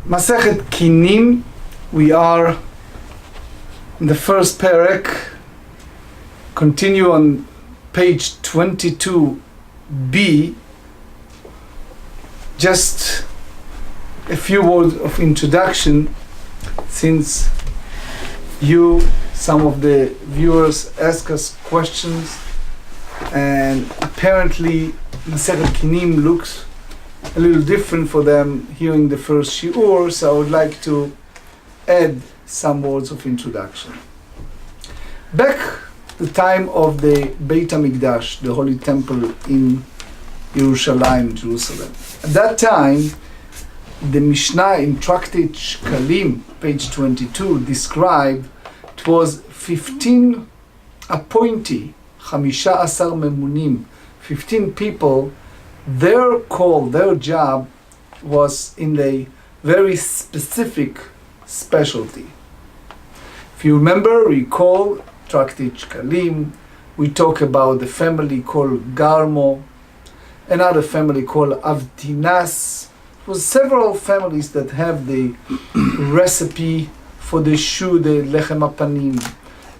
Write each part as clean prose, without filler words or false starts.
Masechet Kinim, we are in the first perek, continue on page 22b. Just a few words of introduction, since some of the viewers ask us questions, and apparently Masechet Kinim looks a little different for them hearing the first shiur, so I would like to add some words of introduction. Back the time of the Beit HaMikdash, the Holy Temple in Jerusalem. At that time, the Mishnah in Tractate Kinim, page 22, described it was 15 appointee, 15 memunim, 15 people. Their call, their job was in a very specific specialty. If you recall Tractate Kinim, we talk about the family called Garmo, another family called Avtinas. It was several families that have the recipe for the shu, the lechem apanim.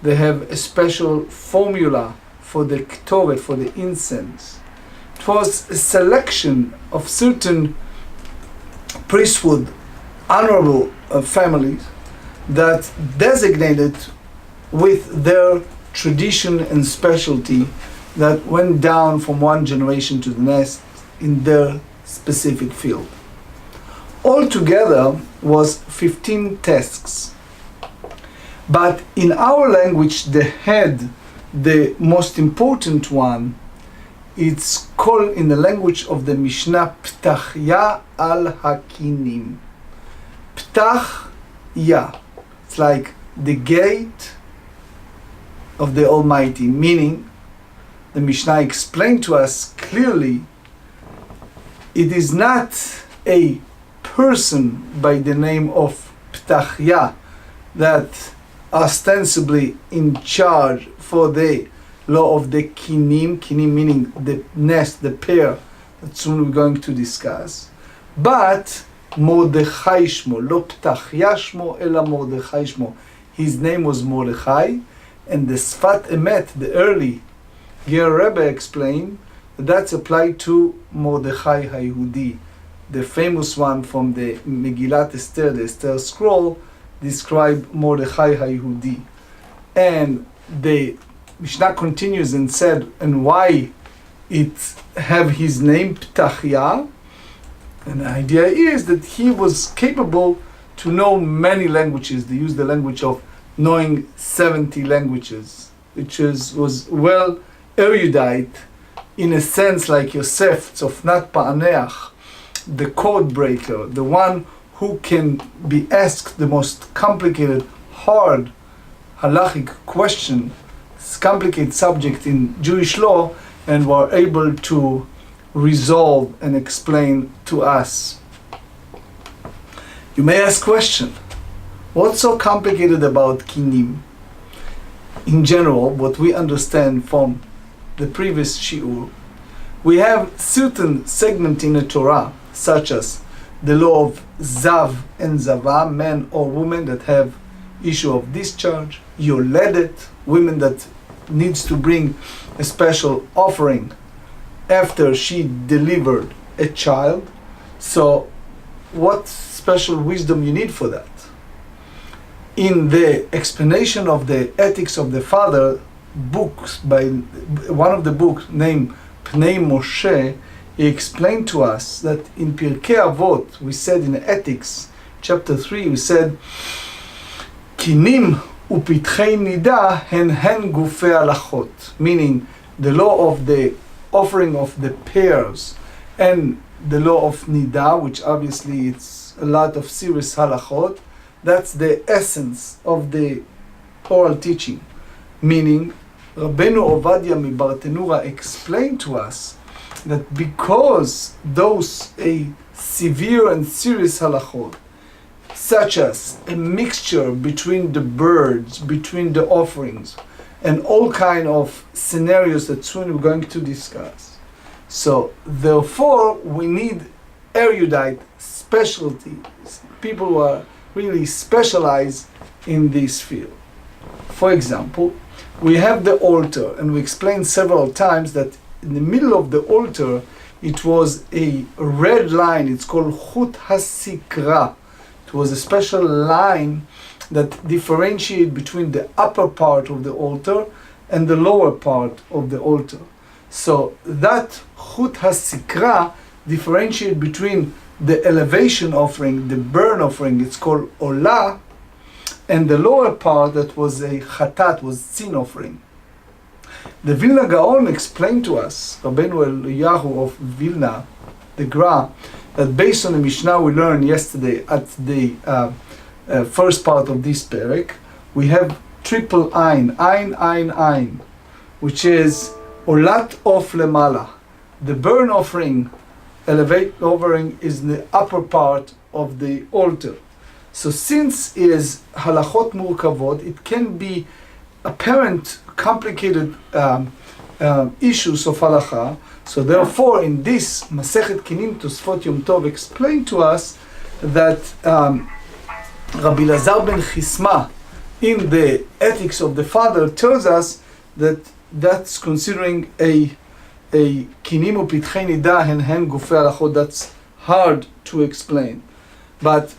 They have a special formula for the ktoret, for the incense. It was a selection of certain priesthood, honorable families that designated with their tradition and specialty that went down from one generation to the next in their specific field. Altogether was 15 tasks. But in our language, the most important one, it's called in the language of the Mishnah Ptachya al Hakinim. Ptachya. It's like the gate of the Almighty, meaning the Mishnah explained to us clearly it is not a person by the name of Ptachya that ostensibly in charge for the law of the Kinim, Kinim meaning the nest, the pair that soon we're going to discuss, but Mordechai Shmo, lo Ptachya Shmo, ela Mordechai Shmo. His name was Mordechai, and the Sfat Emet, the early Ger Rebbe explained that that's applied to Mordechai HaYehudi, the famous one from the Megillat Esther, the Esther scroll, describe Mordechai HaYehudi. And the Mishnah continues and said, and why it have his name Ptachya? And the idea is that he was capable to know many languages. They use the language of knowing 70 languages, which was well erudite in a sense like Yosef, Tzofnat Pa'aneach, the code breaker, the one who can be asked the most complicated, hard, halachic question, complicated subject in Jewish law, and were able to resolve and explain to us. You may ask question, what's so complicated about Kinim? In general, what we understand from the previous shiur, we have certain segments in the Torah, such as the law of Zav and Zava, men or women that have issue of discharge, Yoledet, women that needs to bring a special offering after she delivered a child. So what special wisdom you need for that? In the explanation of the ethics of the father books, by one of the books named Pnei Moshe, he explained to us that in Pirkei Avot, we said in Ethics, chapter 3, we said, Kinim upitchei nida hen gufei allocate, meaning the law of the offering of the pairs and the law of nida, which obviously it's a lot of serious halachot, that's the essence of the oral teaching. Meaning, Rabbeinu Ovadia Mibartenura explained to us that because those severe and serious halachot, such as a mixture between the birds, between the offerings, and all kind of scenarios that soon we're going to discuss. So therefore we need erudite specialty, people who are really specialized in this field. For example, we have the altar, and we explained several times that in the middle of the altar it was a red line. It's called chut hasikra. It was a special line that differentiated between the upper part of the altar and the lower part of the altar. So that chut hasikra differentiated between the elevation offering, the burn offering, it's called olah, and the lower part that was a chatat, was sin offering. The Vilna Gaon explained to us, Rabbeinu Eliyahu of Vilna, the Gra, that based on the Mishnah we learned yesterday at the first part of this perek, we have triple ein, which is olat of lemala. The burn offering, elevate offering, is in the upper part of the altar. So since it is halachot murkavot, it can be apparent, complicated issues of halacha. So therefore, in this Masechet Kinim Tosfot Yom Tov explained to us that Rabbi Lazar ben Chisma, in the Ethics of the Father, tells us that that's considering a kinim upitchei nida hen gufei halachot. That's hard to explain, but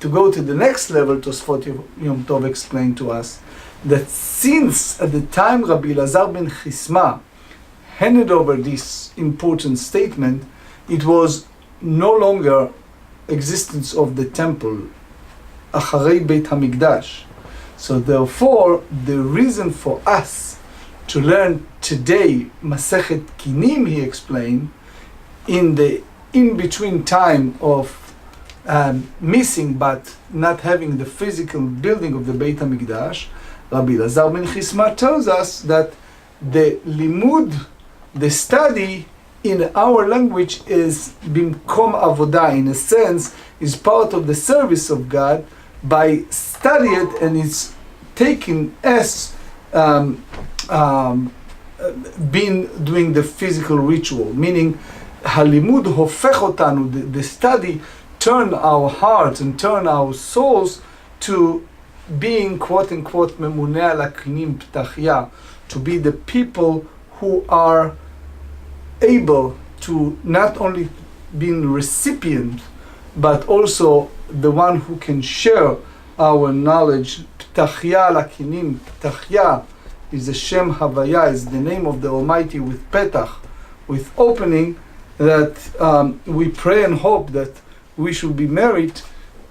to go to the next level, Tosfot Yom Tov explained to us that since at the time Rabbi Lazar ben Chisma handed over this important statement, it was no longer existence of the temple, Acharei Beit HaMikdash. So therefore, the reason for us to learn today Masechet Kinim, he explained, in the in-between time of missing but not having the physical building of the Beit HaMikdash, Rabbi Lazar ben Chisma tells us that the limud, the study in our language, is bimkom avodah, in a sense, is part of the service of God by study it, and it's taken as being doing the physical ritual, meaning halimud hofech otanu, the study turn our hearts and turn our souls to being quote unquote memuneh al kinim ptachya, to be the people who are able to not only being recipient but also the one who can share our knowledge. Ptachya al kinim, ptachya is the Shem Havaya, is the name of the Almighty with petach, with opening, that we pray and hope that we should be married,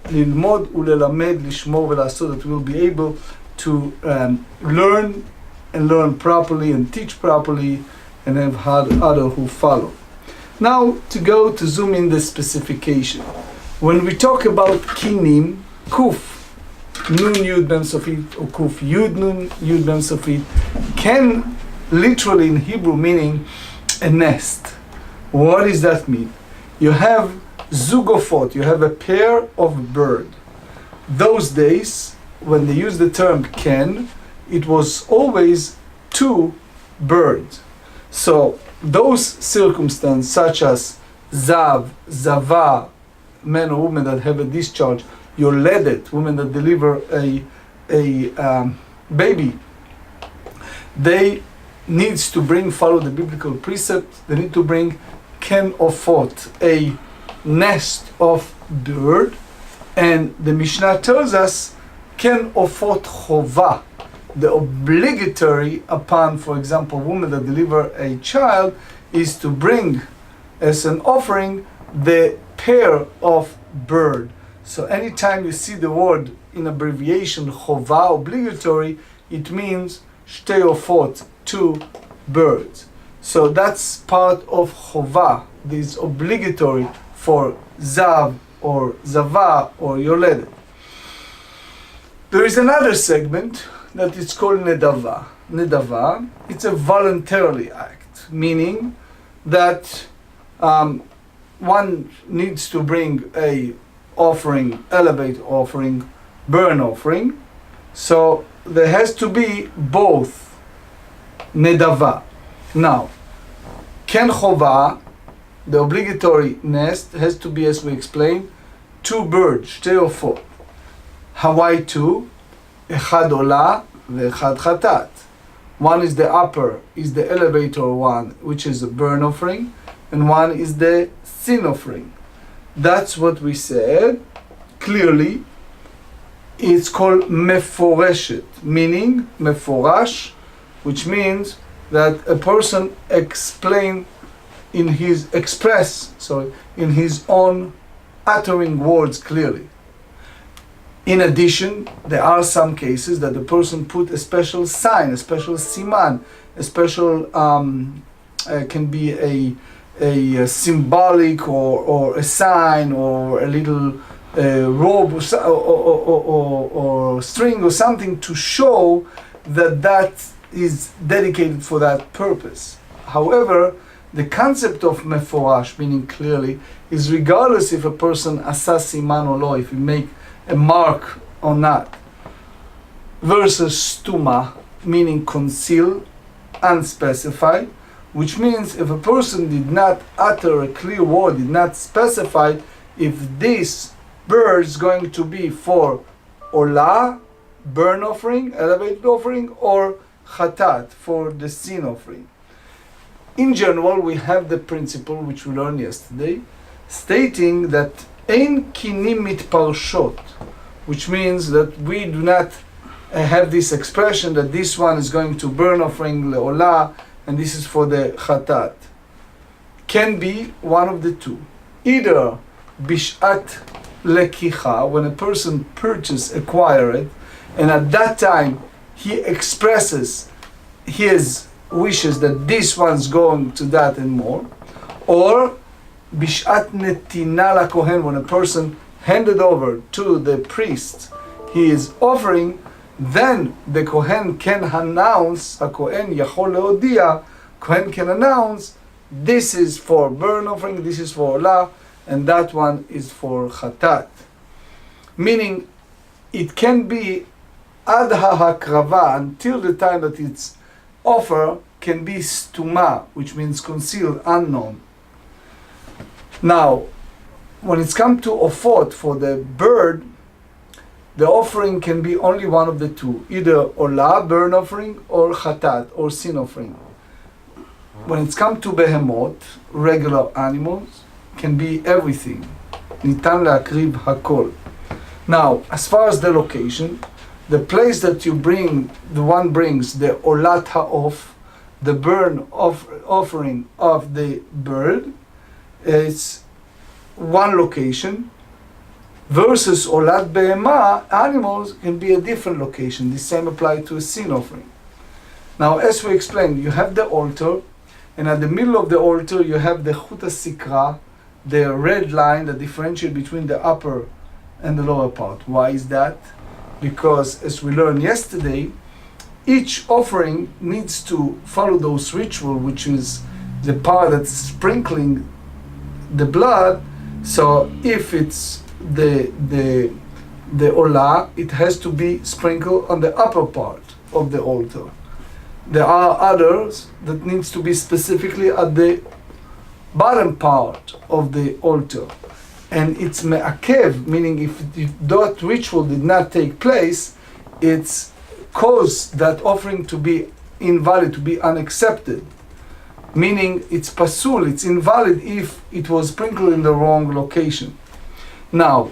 lilmod ulelamed lishmor velasod, that we'll be able to learn and learn properly and teach properly and have had other who follow. Now to go to zoom in the specification. When we talk about kinim, kuf nun yud mem sofit or kuf yud nun yud mem sofit, can literally in Hebrew meaning a nest. What does that mean? You have zugofot, you have a pair of bird. Those days, when they used the term ken, it was always two birds. So those circumstances, such as zav, zava, men or women that have a discharge, yoledet, women that deliver a baby, they needs to bring, follow the biblical precept, they need to bring ken ofot, a nest of bird, and the Mishnah tells us ken ofot chova, the obligatory upon, for example, women that deliver a child, is to bring as an offering the pair of bird. So anytime you see the word in abbreviation chova, obligatory, it means shtei ofot, two birds. So that's part of chova, this obligatory for zav or zava or yoledet. There is another segment that is called nedava. Nedava, it's a voluntarily act, meaning that one needs to bring a offering, elevate offering, burn offering. So there has to be both nedava. Now, ken chova the obligatory nest has to be, as we explained, 2 birds, שתי עופות. Hawaii 2, אחד עולה ואחד חטאת. One is the upper, is the elevator one, which is a burn offering, and one is the sin offering. That's what we said clearly. It's called מפורשת, meaning מפורש, which means that a person in his own uttering words clearly. In addition, there are some cases that the person put a special sign, a special siman, a special can be a symbolic or a sign or a little robe or string or something to show that is dedicated for that purpose. However, the concept of meforash, meaning clearly, is regardless if a person asa siman or lo, if you make a mark or not, versus stuma, meaning conceal, unspecified, which means if a person did not utter a clear word, did not specify if this bird is going to be for olah, burn offering, elevated offering, or chatat, for the sin offering. In general, we have the principle which we learned yesterday, stating that ein kinim mitparshot, which means that we do not have this expression that this one is going to burn offering leolah and this is for the chatat. Can be one of the two. Either bishat lekicha, when a person acquire it, and at that time he expresses his wishes that this one's going to that and more, or bishat netina la Kohen, when a person handed over to the priest he is offering, then the Kohen can announce, Kohen can announce, this is for burn offering, this is for olah, and that one is for chatat. Meaning, it can be ad hakrava, until the time that it's offer, can be stuma, which means concealed, unknown. Now, when it's come to ofot for the bird, the offering can be only one of the two, either olah, burn offering, or chatat, or sin offering. When it's come to behemoth, regular animals, can be everything. Nitan להקריב hakol. Now, as far as the location, the place that you bring, the one brings the olat ha'of, the burn offering of the bird, it's one location, versus olat behema, animals can be a different location. The same applies to a sin offering. Now, as we explained, you have the altar, and at the middle of the altar you have the chut sikra, the red line that differentiates between the upper and the lower part. Why is that? Because, as we learned yesterday, each offering needs to follow those ritual, which is the part that's sprinkling the blood. So if it's the olah, it has to be sprinkled on the upper part of the altar. There are others that needs to be specifically at the bottom part of the altar. And it's me'akev, meaning if that ritual did not take place, it's caused that offering to be invalid, to be unaccepted. Meaning it's pasul, it's invalid if it was sprinkled in the wrong location. Now,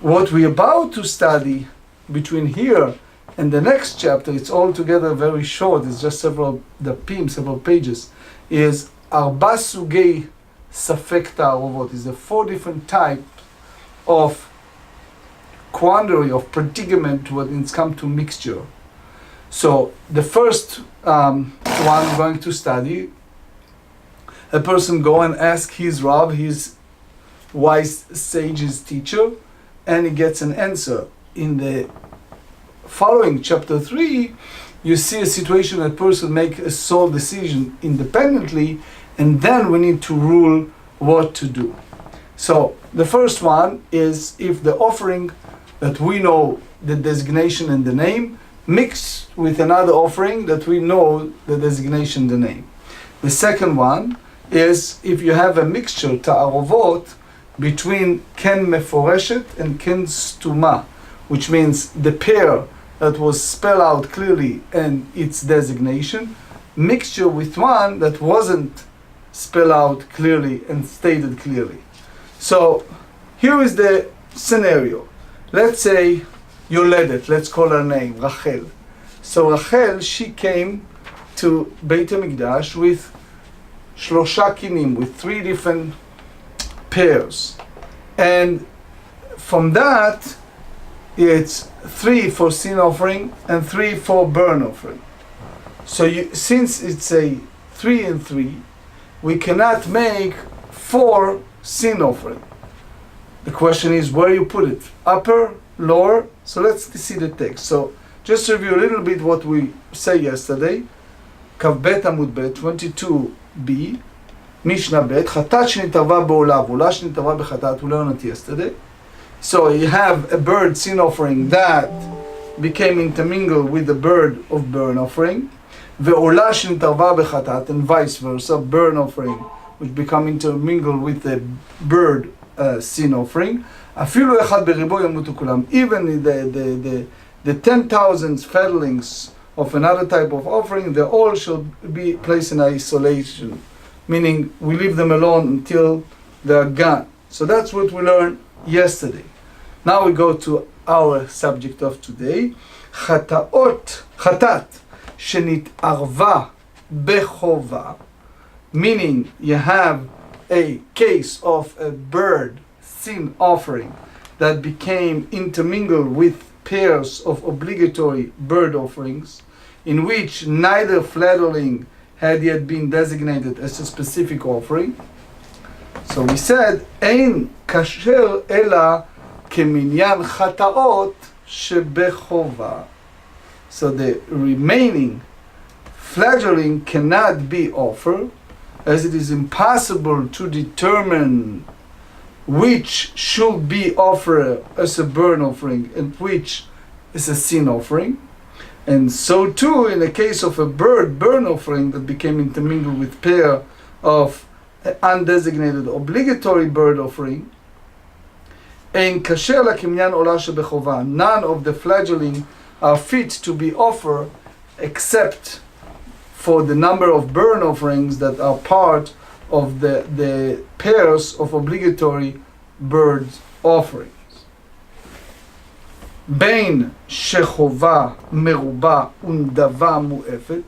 what we're about to study between here and the next chapter, it's all together very short, it's just several pages, is arba sugei safek ta'arovot, is the 4 different types of quandary, of predicament when it's come to mixture. So the first one we're going to study, a person go and ask his Rav, his wise sage's teacher, and he gets an answer. In the following chapter 3, you see a situation that person make a sole decision independently, and then we need to rule what to do. So the first one is if the offering that we know the designation and the name mixed with another offering that we know the designation, the name. The second one is if you have a mixture, ta'arovot, between ken meforeshet and ken stuma, which means the pair that was spelled out clearly and its designation, mixture with one that wasn't spelled out clearly and stated clearly. So here is the scenario. Let's say Yoledet, let's call her name, Rachel. So Rachel, she came to Beit HaMikdash with Shlosha Kinim, with 3 different pairs. And from that, it's 3 for sin offering and 3 for burn offering. So since it's a 3 and 3, we cannot make 4 sin offering. The question is where you put it, upper, lower? So let's see the text. So just review a little bit what we say yesterday. Kav Bet Amud Bet 22b, Mishnah Bet, Chatat shenitava ba'ola, v'ola shenitava b'chatat. We learned it yesterday. So you have a bird sin offering that became intermingled with the bird of burn offering, ve'ola shenitava b'chatat, and vice versa, burn offering which become intermingled with the bird sin offering. Afilu echad beribo yamutu kulam. Even the 10,000 fatlings of another type of offering, they all should be placed in isolation, meaning we leave them alone until they are gone. So that's what we learned yesterday. Now we go to our subject of today. Chatat shenit'arva bechova, meaning you have a case of a bird sin offering that became intermingled with pairs of obligatory bird offerings, in which neither fledgling had yet been designated as a specific offering. So we said, Ein kasher ela keminyan chataot shebechova. So the remaining fledgling cannot be offered, as it is impossible to determine which should be offered as a burn offering and which is a sin offering. And so too in the case of a bird burn offering that became intermingled with pair of undesignated obligatory bird offering, ein kasher lakimnyan ola shebechova, none of the fledgling are fit to be offered except for the number of burn offerings that are part of the pairs of obligatory bird offerings. Bein shechova meruba undava mu'efet.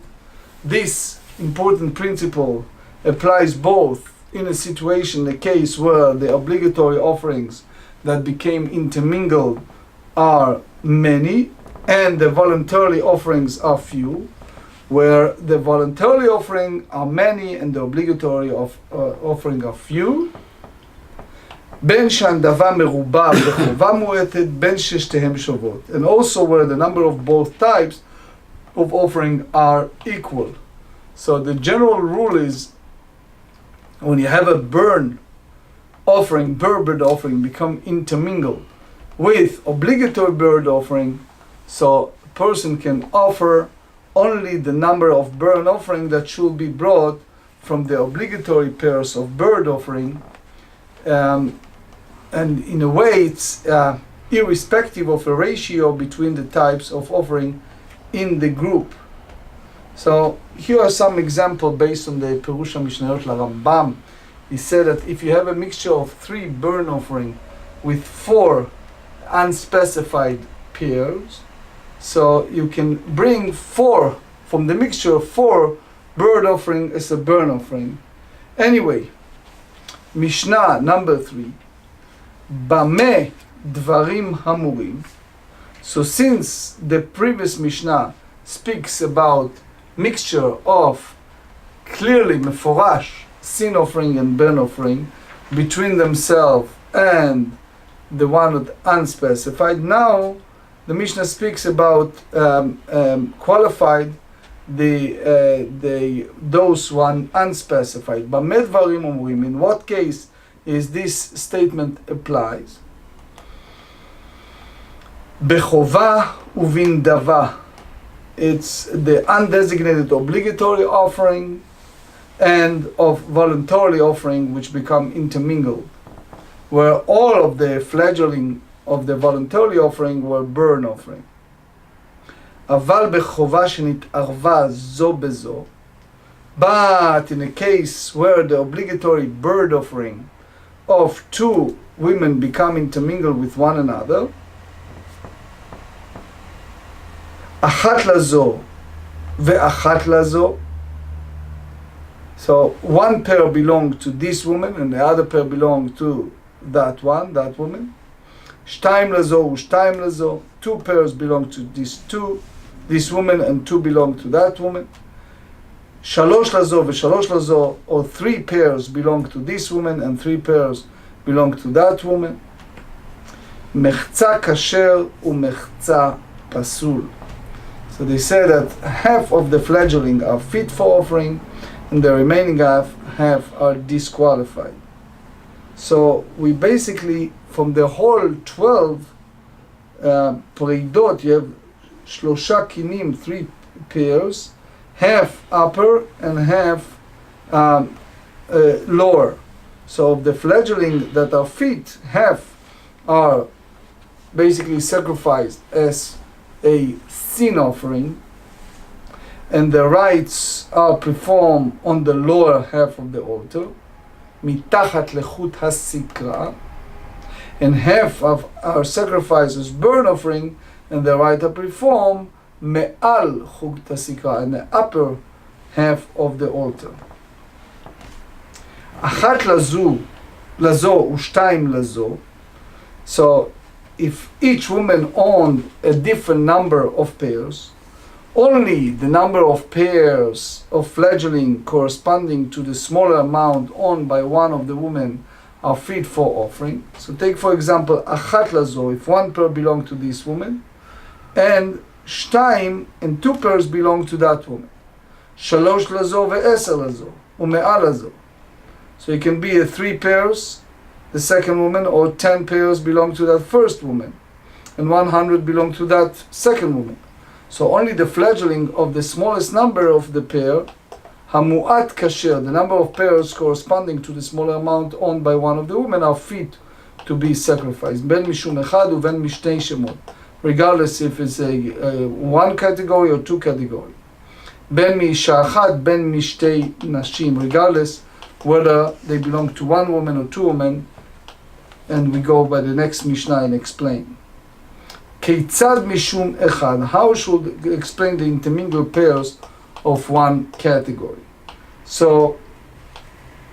This important principle applies both in a situation, a case where the obligatory offerings that became intermingled are many and the voluntarily offerings are few, where the voluntarily offering are many and the obligatory offering are few. Ben shandava meruba bechova mu'etet, ben sheshtehem shovot. And also where the number of both types of offering are equal. So the general rule is, when you have a burn offering, bird offering become intermingled with obligatory bird offering, so a person can offer only the number of burn offering that should be brought from the obligatory pairs of bird offering, and in a way it's irrespective of a ratio between the types of offering in the group. So here are some examples based on the Perush HaMishnayot LaRambam. He said that if you have a mixture of 3 burn offering with 4 unspecified pairs, so you can bring 4 from the mixture of 4 bird offering as a burn offering. Anyway, Mishnah number 3. Bameh dvarim hamurim. So since the previous Mishnah speaks about mixture of clearly meforash sin offering and burn offering between themselves and the one with unspecified, now the Mishnah speaks about qualified those one unspecified. Bameh dvarim hamurim. In what case is this statement applies? Bechova uvindava. It's the undesignated obligatory offering and of voluntarily offering, which become intermingled, where all of the fledgling of the voluntarily offering were burn offering. אבל בחובה שנתערבה זו בזו, but in a case where the obligatory bird offering of two women become intermingled with one another, אחת לזו ואחת לזו, so one pair belonged to this woman and the other pair belonged to that woman. שתיים לזו ושתיים לזו, two pairs belong to this woman and two belong to that woman. שלוש לזו ושלוש לזו, or three pairs belong to this woman and three pairs belong to that woman. מחצה כשר ומחצה פסול. So they say that half of the fledgling are fit for offering and the remaining half are disqualified. So we basically, from the whole 12 פרידות, you have שלושה קינים, 3 pairs, half upper and half lower. So of the fledgling that are fit, half are basically sacrificed as a sin offering, and the rites are performed on the lower half of the altar, מתחת לחוט הסיכרה, and half of our sacrifices burn offering, and the rite are performed מעל חוט הסיכרה, in the upper half of the altar. אחת לזו ושתיים לזו, so if each woman owned a different number of pairs, only the number of pairs of fledgling corresponding to the smaller amount owned by one of the women are fit for offering. So take for example, אחת לזו, if one pair belongs to this woman, and שתיים and 2 pairs belong to that woman. שלוש לזו ועשר לזו, ומעל לזו. So it can be 3 pairs, the second woman, or 10 pairs belong to that first woman, and 100 belong to that second woman. So only the fledgling of the smallest number of the pair, המועט כשר, the number of pairs corresponding to the smaller amount owned by one of the women, are fit to be sacrificed. בין משום אחד ובין משתי שמות, regardless if it's a 1 category or 2 category. בין מאישה אחת, בין משתי נשים, regardless whether they belong to 1 woman or 2 women, and we go by the next Mishnah and explain. כיצד משום אחד, how should explain the intermingled pairs of 1 category? So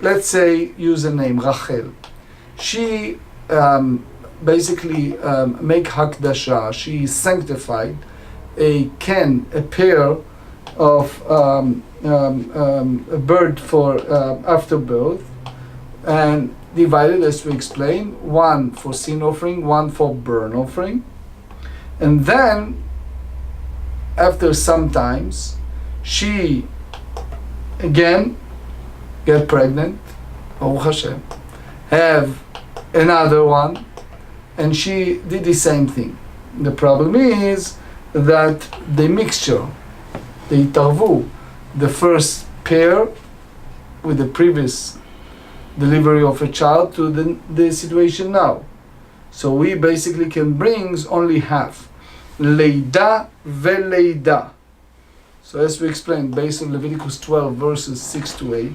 let's say use a name, Rachel. She basically make hakdasha, she sanctified a pair of a bird for afterbirth, and divided, as we explained, 1 for sin offering, 1 for burn offering. And then after some times she again get pregnant, Baruch Hashem, have another one, and she did the same thing. The problem is that the mixture, the התערבו, the first pair with the previous delivery of a child to the situation now. So we basically can bring only half. לידה ולידה. So as we explained, based on Leviticus 12 verses 6 to 8,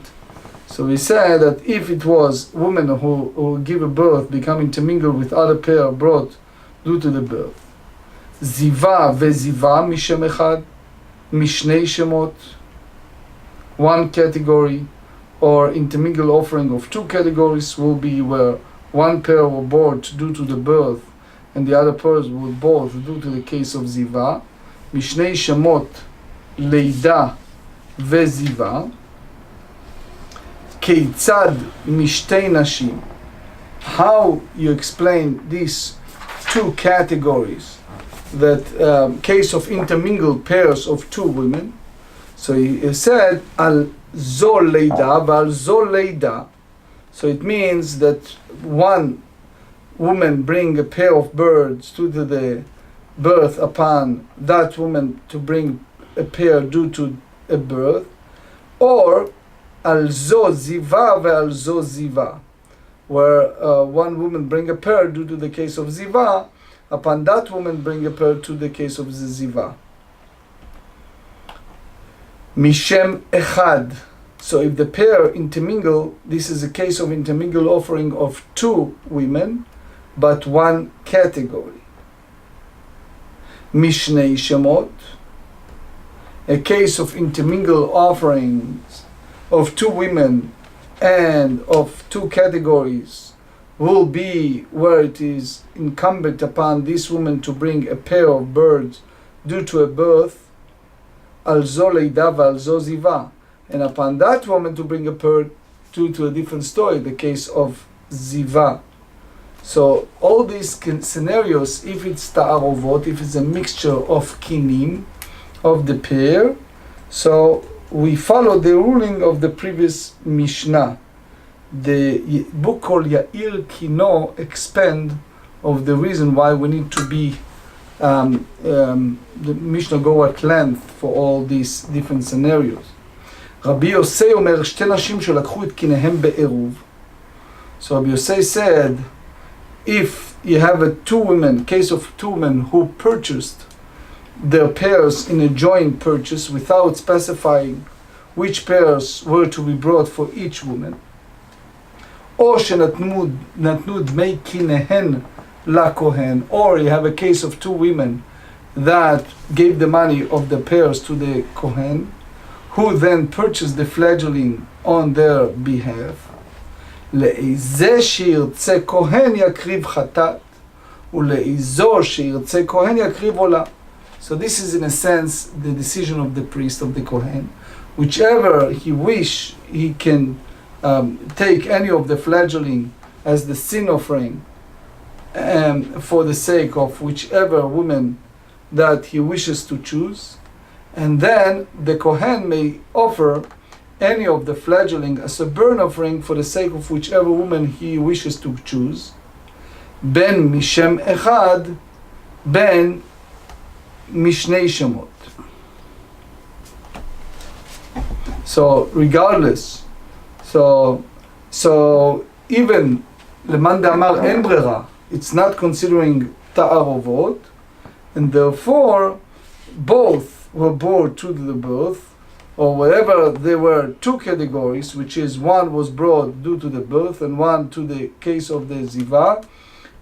so we said that if it was women who give a birth become intermingled with other pair brought due to the birth, זיווה וזיווה משם אחד, משני שמות, 1 category, or intermingled offering of 2 categories will be where 1 pair were born due to the birth and the other pairs were both due to the case of זיווה, משני שמות, לידה וזיווה. כיצד משתי נשים, how you explain these 2 categories, that case of intermingled pairs of 2 women. So he said על זו לידה ועל זו לידה. So it means that 1 woman bring a pair of birds due to the birth upon that woman to bring a pair due to a birth, or al zo ziva ve'al zo ziva, where one woman bring a pair due to the case of ziva, upon that woman bring a pair to the case of the ziva. Mishem echad. So if the pair intermingle, this is a case of intermingle offering of two women, but one category. Mishnei shemot. A case of intermingle offerings of two women and of two categories will be where it is incumbent upon this woman to bring a pair of birds due to a birth, al zo leida v'al zo ziva, and upon that woman to bring a pair due to a different story, the case of ziva. So all these scenarios, if it's ta'arovot, if it's a mixture of kinim, of the pair, so we follow the ruling of the previous Mishnah. The book called Ya'ir Kino expand of the reason why we need to be the Mishnah go at length for all these different scenarios. Rabbi Yosei אומר שתי נשים שלקחו את קיניהם בעירוב. So Rabbi Yosei said, if you have a case of two women who purchased their pairs in a joint purchase without specifying which pairs were to be brought for each woman, or שנתנו דמי קיניהן לכהן, or you have a case of two women that gave the money of the pairs to the Kohen, who then purchased the fledgling on their behalf, לאיזה שירצה כהן יקריב חטאת, ולאיזו שירצה כהן יקריב עולה. So this is in a sense the decision of the priest, of the Kohen. Whichever he wish, he can take any of the fledgling as the sin offering for the sake of whichever woman that he wishes to choose. And then the Kohen may offer any of the fledgling as a burnt offering for the sake of whichever woman he wishes to choose. Ben mishem echad, ben mishnei shemot. So regardless, so even leman damar en brera, it's not considering ta'arovot, and therefore both were brought to the birth, or wherever there were two categories, which is one was brought due to the birth and one to the case of the ziva,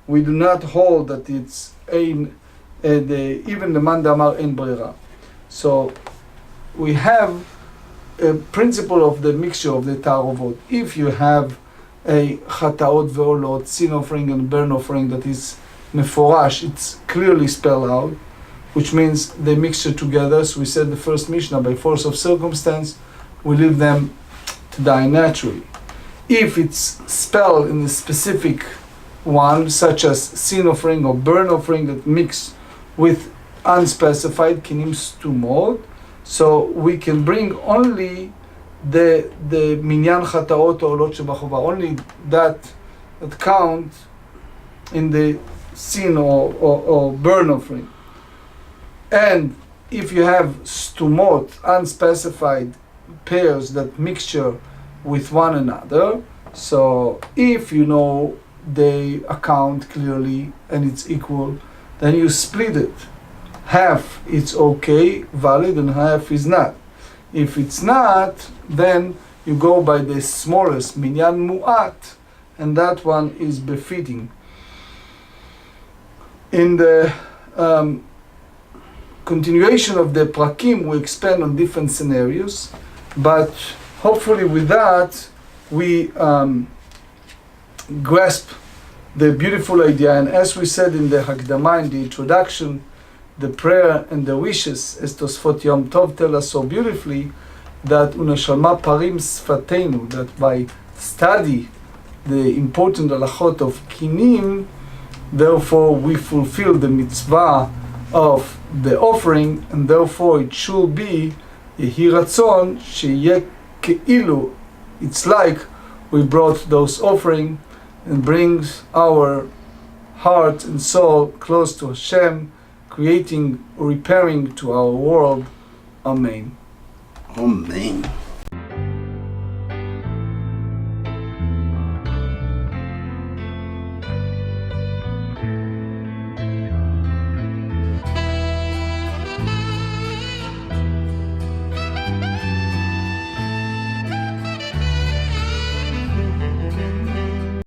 we do not hold that it's even the mandamar en brera. So we have a principle of the mixture of the ta'arovot. If you have a chataot ve'olot, sin offering and burn offering that is meforash, it's clearly spelled out, which means they mixture together. So we said the first Mishnah, by force of circumstance, we leave them to die naturally. If it's spelled in a specific one, such as sin offering or burn offering that mix with unspecified kinim stumot, so we can bring only the minyan chataot or olot shebachova, only that count in the sin or burn offering. And if you have stumot, unspecified pairs that mixture with one another, so if you know they account clearly and it's equal, then you split it. Half it's okay, valid, and half is not. If it's not, then you go by the smallest, minyan mu'at, and that one is befitting. In the continuation of the prakim, we expand on different scenarios, but hopefully with that we grasp the beautiful idea. And as we said in the Hakdama, in the introduction, the prayer and the wishes, as Tosfot Yom Tov tell us so beautifully, that unashalma parim sfatenu, that by study the important allocate of Kinim, therefore we fulfill the mitzvah of the offering, and therefore it should be Yehi Ratzon sheyeh keilu. It's like we brought those offering and brings our heart and soul close to Hashem, creating, repairing to our world. Amen. Amen.